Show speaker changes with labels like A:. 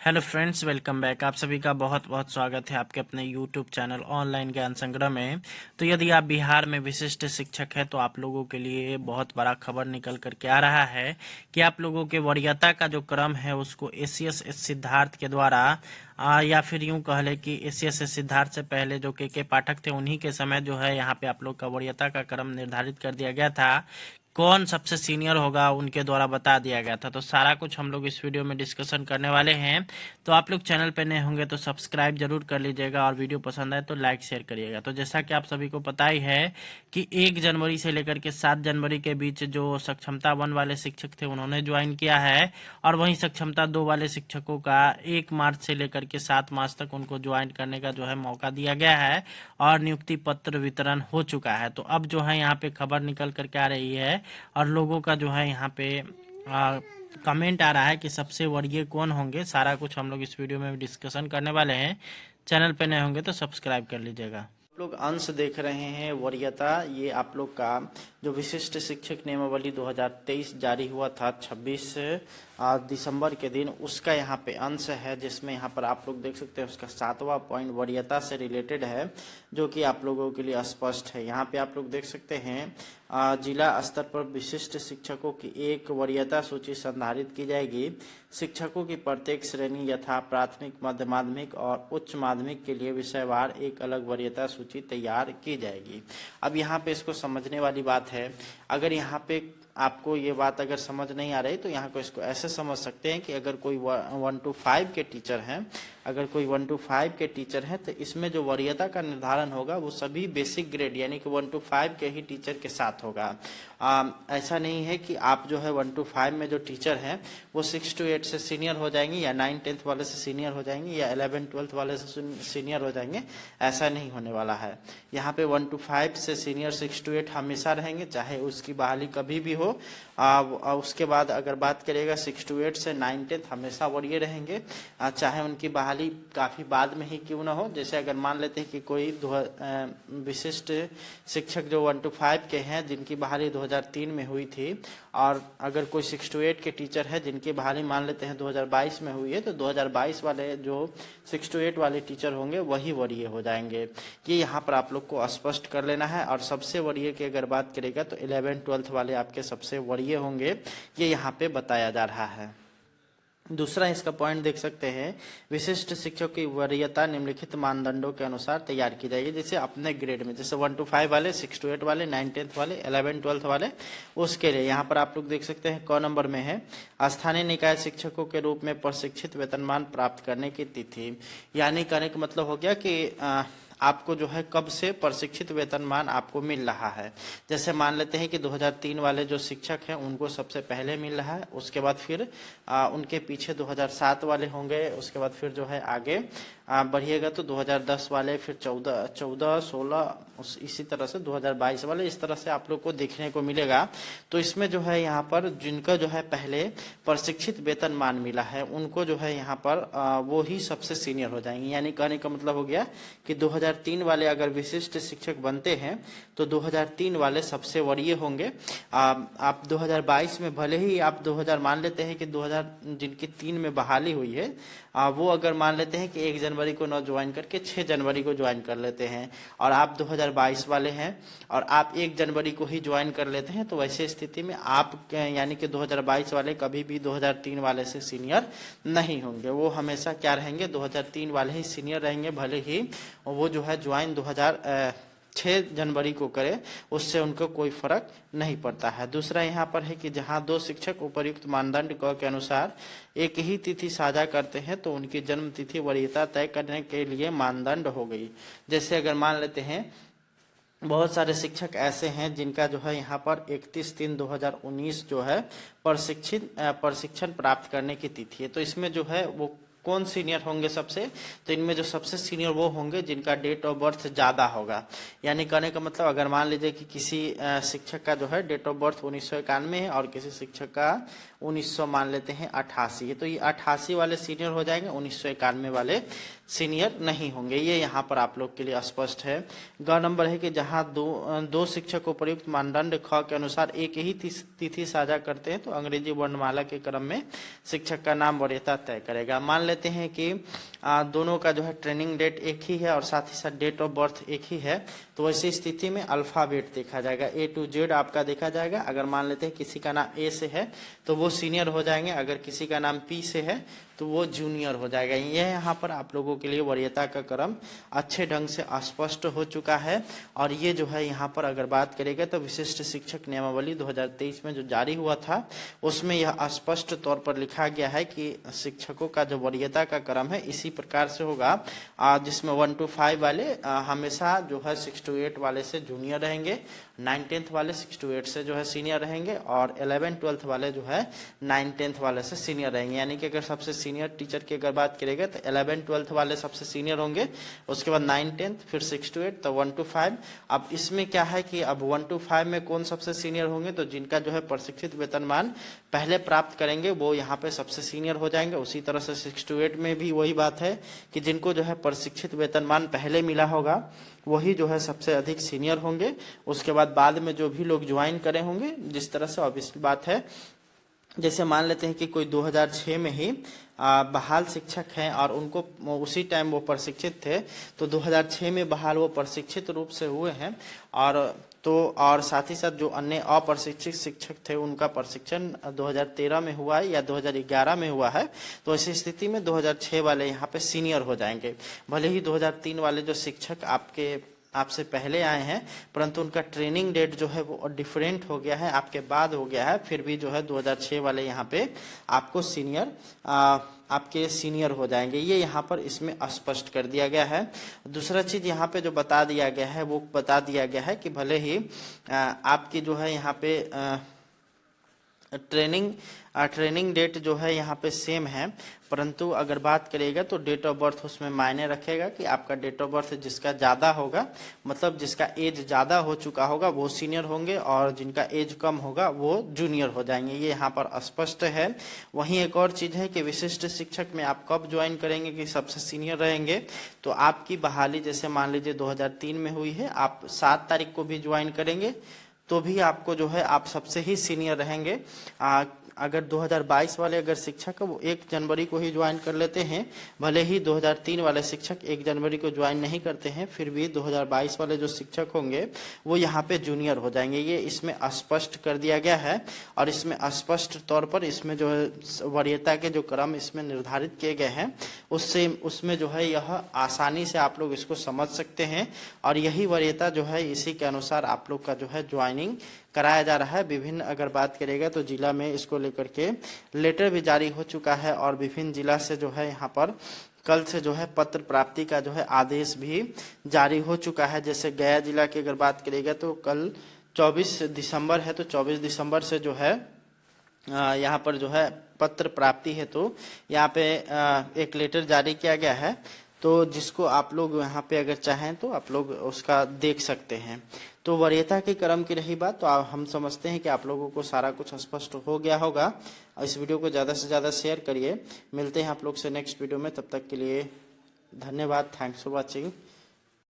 A: Hello friends, welcome back. आप सभी का बहुत बहुत स्वागत है आपके अपने यूट्यूब चैनल ऑनलाइन ज्ञान संग्रह में। तो यदि आप बिहार में विशिष्ट शिक्षक हैं तो आप लोगों के लिए बहुत बड़ा खबर निकल कर के आ रहा है कि आप लोगों के वरीयता का जो क्रम है उसको एसीएस सिद्धार्थ के द्वारा या फिर यूं कह ले कि एसीएस सिद्धार्थ से पहले जो के पाठक थे उन्हीं के समय जो है यहाँ पे आप लोग का वरीयता का क्रम निर्धारित कर दिया गया था। कौन सबसे सीनियर होगा उनके द्वारा बता दिया गया था। तो सारा कुछ हम लोग इस वीडियो में डिस्कशन करने वाले हैं। तो आप लोग चैनल पे नए होंगे तो सब्सक्राइब जरूर कर लीजिएगा और वीडियो पसंद आए तो लाइक शेयर करिएगा। तो जैसा कि आप सभी को पता ही है कि 1 जनवरी से लेकर के 7 जनवरी के बीच जो सक्षमता 1 वाले शिक्षक थे उन्होंने ज्वाइन किया है, और वहीं सक्षमता 2 वाले शिक्षकों का 1 मार्च से लेकर के 7 मार्च तक उनको ज्वाइन करने का जो है मौका दिया गया है और नियुक्ति पत्र वितरण हो चुका है। तो अब जो है यहाँ पे खबर निकल करके आ रही है और लोगों का जो है यहाँ पे कमेंट आ रहा है कि सबसे वरीय कौन होंगे। सारा कुछ हम लोग इस वीडियो में डिस्कशन करने वाले हैं। चैनल पे नए होंगे तो सब्सक्राइब कर लीजिएगा। आप लोग अंश देख रहे हैं वरीयता, ये आप लोग का जो विशिष्ट शिक्षक नियमावली 2023 जारी हुआ था 26 दिसंबर के दिन, उसका यहाँ पे अंश है, जिसमें यहाँ पर आप लोग देख सकते हैं उसका 7वां पॉइंट वरीयता से रिलेटेड है, जो कि आप लोगों के लिए स्पष्ट है। यहाँ पे आप लोग देख सकते हैं जिला स्तर पर विशिष्ट शिक्षकों की एक वरीयता सूची संधारित की जाएगी। शिक्षकों की प्रत्येक श्रेणी यथा प्राथमिक, मध्य माध्यमिक और उच्च माध्यमिक के लिए विषयवार एक अलग वरीयता सूची तैयार की जाएगी। अब यहाँ पे इसको समझने वाली बात है, अगर यहाँ पे आपको ये बात अगर समझ नहीं आ रही तो यहाँ को इसको ऐसे समझ सकते हैं कि अगर कोई 1 to 5 के टीचर हैं, अगर कोई 1 to 5 के टीचर हैं तो इसमें जो वरीयता का निर्धारण होगा वो सभी बेसिक ग्रेड यानी कि 1 to 5 के ही टीचर के साथ होगा। ऐसा नहीं है कि आप जो है 1 to 5 में जो टीचर हैं वो 6 to 8 से सीनियर हो जाएंगे या 9 10th वाले से सीनियर हो जाएंगे या 11 12th वाले से सीनियर हो जाएंगे। ऐसा नहीं होने वाला है। यहाँ पे 1 to 5 से सीनियर 6 to 8 हमेशा रहेंगे, चाहे उसकी बहाली कभी भी हो। उसके बाद अगर बात करेगा 6 to 8 से 9 10th हमेशा वरीय रहेंगे, चाहे उनकी बहाली काफ़ी बाद में ही क्यों ना हो। जैसे अगर मान लेते हैं कि कोई विशिष्ट शिक्षक जो 1 to 5 के हैं जिनकी बहाली 2003 में हुई थी, और अगर कोई 6 to 8 के टीचर है जिनकी बहाली मान लेते हैं 2022 में हुई है, तो 2022 वाले जो 6 to 8 वाले टीचर होंगे वही वरीय हो जाएंगे। ये यहाँ पर आप लोग को स्पष्ट कर लेना है। और सबसे वरीय की अगर बात करेगा तो 11 12th वाले आपके सबसे वरीय होंगे, ये यहाँ पे बताया जा रहा है। दूसरा इसका पॉइंट देख सकते हैं, विशिष्ट शिक्षक की वरीयता निम्नलिखित मानदंडों के अनुसार तैयार की जाएगी। जैसे अपने ग्रेड में, जैसे 1 to 5 वाले, 6 to 8 वाले, 9 10th वाले, 11 12th वाले, उसके लिए यहाँ पर आप लोग देख सकते हैं क नंबर में है स्थानीय निकाय शिक्षकों के रूप में प्रशिक्षित वेतनमान प्राप्त करने की तिथि। यानी कहने का मतलब हो गया कि आपको जो है कब से प्रशिक्षित वेतनमान आपको मिल रहा है। जैसे मान लेते हैं कि 2003 वाले जो शिक्षक हैं उनको सबसे पहले मिल रहा है, उसके बाद फिर उनके पीछे 2007 वाले होंगे, उसके बाद फिर जो है आगे बढ़िएगा तो 2010 वाले, फिर 14 16 इसी तरह से 2022 वाले, इस तरह से आप लोग को देखने को मिलेगा। तो इसमें जो है यहाँ पर जिनका जो है पहले प्रशिक्षित वेतनमान मिला है उनको जो है यहाँ पर वो ही सबसे सीनियर हो जाएंगे। यानी कहने का मतलब हो गया कि 2003 वाले अगर विशिष्ट शिक्षक बनते हैं तो 2003 वाले सबसे वरीय होंगे। आप 2022 में भले ही आप 2000 मान लेते हैं कि 2000 जिनकी 3 में बहाली हुई है वो अगर मान लेते हैं कि 1 जनवरी को न ज्वाइन करके 6 जनवरी को ज्वाइन कर लेते हैं, और आप 2022 वाले हैं और आप 1 जनवरी को ही ज्वाइन कर लेते हैं, तो वैसे स्थिति में आप यानी कि 2022 वाले कभी भी 2003 वाले से सीनियर नहीं होंगे। वो हमेशा क्या रहेंगे, 2003 वाले ही सीनियर रहेंगे, भले ही वो जो है ज्वाइन 6 जनवरी को करे, उससे उनको कोई फर्क नहीं पड़ता है। दूसरा यहाँ पर है कि जहाँ 2 शिक्षक उपर्युक्त मानदंड के अनुसार एक ही तिथि साझा करते हैं तो उनकी जन्म तिथि वरीयता तय करने के लिए मानदंड हो गई। जैसे अगर मान लेते हैं बहुत सारे शिक्षक ऐसे हैं जिनका जो है यहाँ पर 31/3/2019 जो है प्रशिक्षण प्राप्त करने की तिथि है। तो इसमें जो है वो कौन सीनियर होंगे सबसे, तो इनमें जो सबसे सीनियर वो होंगे जिनका डेट ऑफ बर्थ ज़्यादा होगा। यानी कहने का मतलब अगर मान लीजिए कि किसी शिक्षक का जो है डेट ऑफ बर्थ 1991 है और किसी शिक्षक का 1900 मान लेते हैं 88, तो ये 88 वाले सीनियर हो जाएंगे, 1991 वाले सीनियर नहीं होंगे। ये यहाँ पर आप लोग के लिए स्पष्ट है। ग नंबर है कि जहाँ दो शिक्षक उपयुक्त मानदंड ख के अनुसार एक ही तिथि साझा करते हैं तो अंग्रेजी वर्णमाला के क्रम में शिक्षक का नाम वरीयता तय करेगा। मान लेते हैं कि दोनों का जो है ट्रेनिंग डेट एक ही है और साथ ही साथ डेट ऑफ बर्थ एक ही है, तो ऐसी स्थिति में अल्फाबेट देखा जाएगा, A to Z आपका देखा जाएगा। अगर मान लेते हैं किसी का नाम A से है तो वो सीनियर हो जाएंगे, अगर किसी का नाम P से है तो वो जूनियर हो जाएगा। यह यहाँ पर आप लोगों के लिए वरीयता का क्रम अच्छे ढंग से स्पष्ट हो चुका है। और ये जो है यहाँ पर अगर बात करेंगे तो विशिष्ट शिक्षक नियमावली 2023 में जो जारी हुआ था उसमें यह स्पष्ट तौर पर लिखा गया है कि शिक्षकों का जो वरीयता का क्रम है इसी प्रकार से होगा, जिसमें 1 to 5 वाले हमेशा जो है 6 to 8 वाले से जूनियर रहेंगे, 9-10th वाले 6 to 8 से जो है सीनियर रहेंगे, और 11-12th वाले जो है 9-10th वाले से सीनियर रहेंगे। यानी कि अगर सबसे सीनियर टीचर की अगर बात करेंगे तो 11-12th वाले सबसे सीनियर होंगे, उसके बाद 9-10th, फिर 6 to 8, तो 1 to 5। अब इसमें क्या है कि अब 1 to 5 में कौन सबसे सीनियर होंगे, तो जिनका जो है प्रशिक्षित वेतनमान पहले प्राप्त करेंगे वो यहाँ पे सबसे सीनियर हो जाएंगे। उसी तरह से 6 to 8 में भी वही बात है कि जिनको जो है प्रशिक्षित वेतनमान पहले मिला होगा वही जो है सबसे अधिक सीनियर होंगे। उसके बाद में जो भी लोग ज्वाइन करे होंगे, जिस तरह से ऑब्वियसली बात है, जैसे मान लेते हैं कि कोई 2006 में ही बहाल शिक्षक हैं और उनको उसी टाइम वो प्रशिक्षित थे, तो 2006 में बहाल वो प्रशिक्षित रूप से हुए हैं, और साथ ही साथ जो अन्य अप्रशिक्षित शिक्षक थे उनका प्रशिक्षण 2013 में हुआ है या 2011 में हुआ है, तो ऐसी स्थिति में 2006 वाले यहाँ पे सीनियर हो जाएंगे। भले ही 2003 वाले जो शिक्षक आपसे पहले आए हैं परंतु उनका ट्रेनिंग डेट जो है वो डिफरेंट हो गया है, आपके बाद हो गया है, फिर भी जो है 2006 वाले यहाँ पे आपको आपके सीनियर हो जाएंगे। ये यहाँ पर इसमें स्पष्ट कर दिया गया है। दूसरा चीज यहाँ पे जो बता दिया गया है वो बता दिया गया है कि भले ही आपकी जो है यहाँ पे ट्रेनिंग डेट जो है यहाँ पे सेम है, परंतु अगर बात करेगा तो डेट ऑफ बर्थ उसमें मायने रखेगा कि आपका डेट ऑफ बर्थ जिसका ज़्यादा होगा, मतलब जिसका एज ज़्यादा हो चुका होगा वो सीनियर होंगे, और जिनका एज कम होगा वो जूनियर हो जाएंगे। ये यहाँ पर स्पष्ट है। वहीं एक और चीज़ है कि विशिष्ट शिक्षक में आप कब ज्वाइन करेंगे कि सबसे सीनियर रहेंगे, तो आपकी बहाली जैसे मान लीजिए 2003 में हुई है, आप 7 तारीख को भी ज्वाइन करेंगे तो भी आपको जो है आप सबसे ही सीनियर रहेंगे। अगर 2022 वाले अगर शिक्षक वो 1 जनवरी को ही ज्वाइन कर लेते हैं, भले ही 2003 वाले शिक्षक 1 जनवरी को ज्वाइन नहीं करते हैं, फिर भी 2022 वाले जो शिक्षक होंगे वो यहाँ पे जूनियर हो जाएंगे। ये इसमें स्पष्ट कर दिया गया है, और इसमें स्पष्ट तौर पर इसमें जो है वरीयता के जो क्रम इसमें निर्धारित किए गए हैं उसमें जो है यह आसानी से आप लोग इसको समझ सकते हैं, और यही वरीयता जो है इसी के अनुसार आप लोग का जो है ज्वाइनिंग कराया जा रहा है। विभिन्न अगर बात करेगा तो जिला में इसको लेकर के लेटर भी जारी हो चुका है, और विभिन्न जिला से जो है यहाँ पर कल से जो है पत्र प्राप्ति का जो है आदेश भी जारी हो चुका है। जैसे गया जिला की अगर बात करेगा तो कल 24 दिसंबर है, तो 24 दिसंबर से जो है यहाँ पर जो है पत्र प्राप्ति है, तो यहाँ पे एक लेटर जारी किया गया है, तो जिसको आप लोग यहाँ पे अगर चाहें तो आप लोग उसका देख सकते हैं। तो वरीयता के क्रम की रही बात, तो हम समझते हैं कि आप लोगों को सारा कुछ स्पष्ट हो गया होगा। इस वीडियो को ज़्यादा से ज़्यादा शेयर करिए। मिलते हैं आप लोग से नेक्स्ट वीडियो में, तब तक के लिए धन्यवाद। Thanks for watching.